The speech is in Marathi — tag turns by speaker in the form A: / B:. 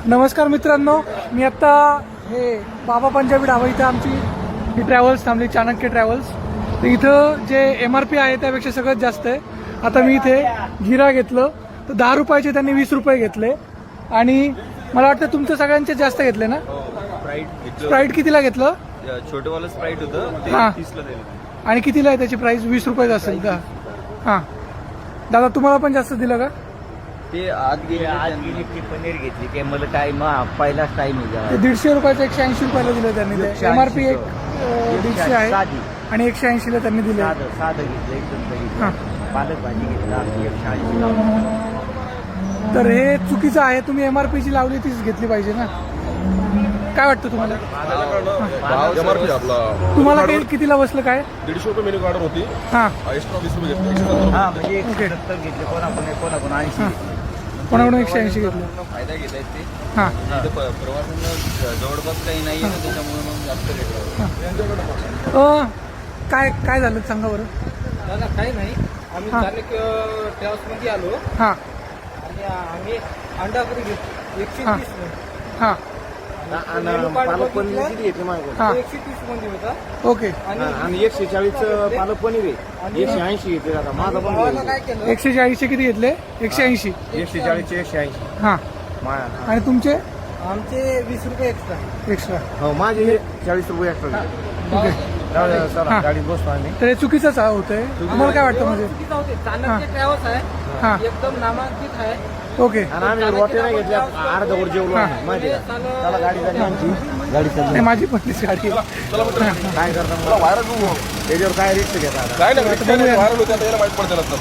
A: नमस्कार मित्रांनो, मी आत्ता हे बाबा पंजाबी ढाबा इथं आमची ही ट्रॅव्हल्स थांबली, चाणक्य ट्रॅव्हल्स. तर इथं जे MRP आहे त्यापेक्षा सगळ्यात जास्त आहे. आता मी इथे जिरा घेतलं तर 10 रुपयाचे त्यांनी 20 रुपये घेतले. आणि मला वाटतं तुमचं सगळ्यांचे जास्त घेतले ना. स्प्राईट कितीला घेतलं?
B: छोटंवालं स्प्राईट होतं,
A: हां.
B: 30ला दिलं.
A: आणि कितीला आहे त्याची प्राइस? 20 रुपये असेल का? हां दादा, तुम्हाला पण जास्त दिलं का?
B: ते आत गेली पनीर घेतली ते मला टाइम पहिलाच टाइम
A: ते 150 रुपयाचं 180 रुपयाला दिलं त्यांनी. ते
B: 180
A: MRP 150 आहे आणि 180ला त्यांनी दिले.
B: साधं घेतलं एकदम
A: हां.
B: पालक भाजी घेतला 180.
A: तर हे चुकीचं आहे. तुम्ही MRPची लावली तीच घेतली पाहिजे ना. काय वाटतं तुम्हाला?
C: MRP आपला
A: तुम्हाला काही कितीला बसलं काय?
C: 150 रुपये मेनू ऑर्डर होती.
A: हां
C: एक्स्ट्रा 20 रुपये घेतले.
B: हा म्हणजे 170 घेतले, कोणाकोण 80.
A: कोणाकडून 180 घेतलं?
B: फायदा घेत आहेत ते.
A: हां
B: प्रवासांना जवळपास काही नाही आहे, त्याच्यामुळे मग जास्त रेट.
A: काय काय झालं सांगा बरं.
D: दादा काही नाही, आम्ही
A: हां.
D: चाणक्य ट्रॅव्हल्समध्ये आलो
A: हां
D: आणि आम्ही अंडाकरी घेतलो 130
A: हां
D: पालक पनीर
A: हां
D: 130 मध्ये होता.
A: ओके.
D: आणि
E: 140 पालक पनीर आहे, 180 येते आता माझा पण
D: भावाला काय केलं,
A: 140चे किती घेतले? 180.
E: 140 180.
A: हां आणि तुमचे
D: आमचे 20 रुपये एक्स्ट्रा.
A: एक्स्ट्रा.
E: हो माझे हे 40 रुपये एक्स्ट्रा.
A: ओके.
E: चला
A: हां.
E: गाडीत बसतो आम्ही.
A: तर हे चुकीचंच होतंय. तुम्हाला काय वाटतं म्हणजे?
D: चुकीचं होते.
A: हां.
D: चाणक्य ट्रॅव्हल्स आहे,
A: हां
D: एकदम नामांकित आहे.
A: ओके.
E: आणि आम्ही रोटे नाही घेतल्या, अर्धवर जेवलो
A: हां.
E: आम्ही. माहिती आहे का? चला गाडी झाली आमची, गाडी चालली.
A: नाही, माझी पण तीच गाडी आहे.
E: काय करता मग?
C: व्हायरल
E: त्याच्यावर काय रिस्क घेता आता?
C: काय नाही व्हायरल होते, आता याला माहित पडतं नंतर.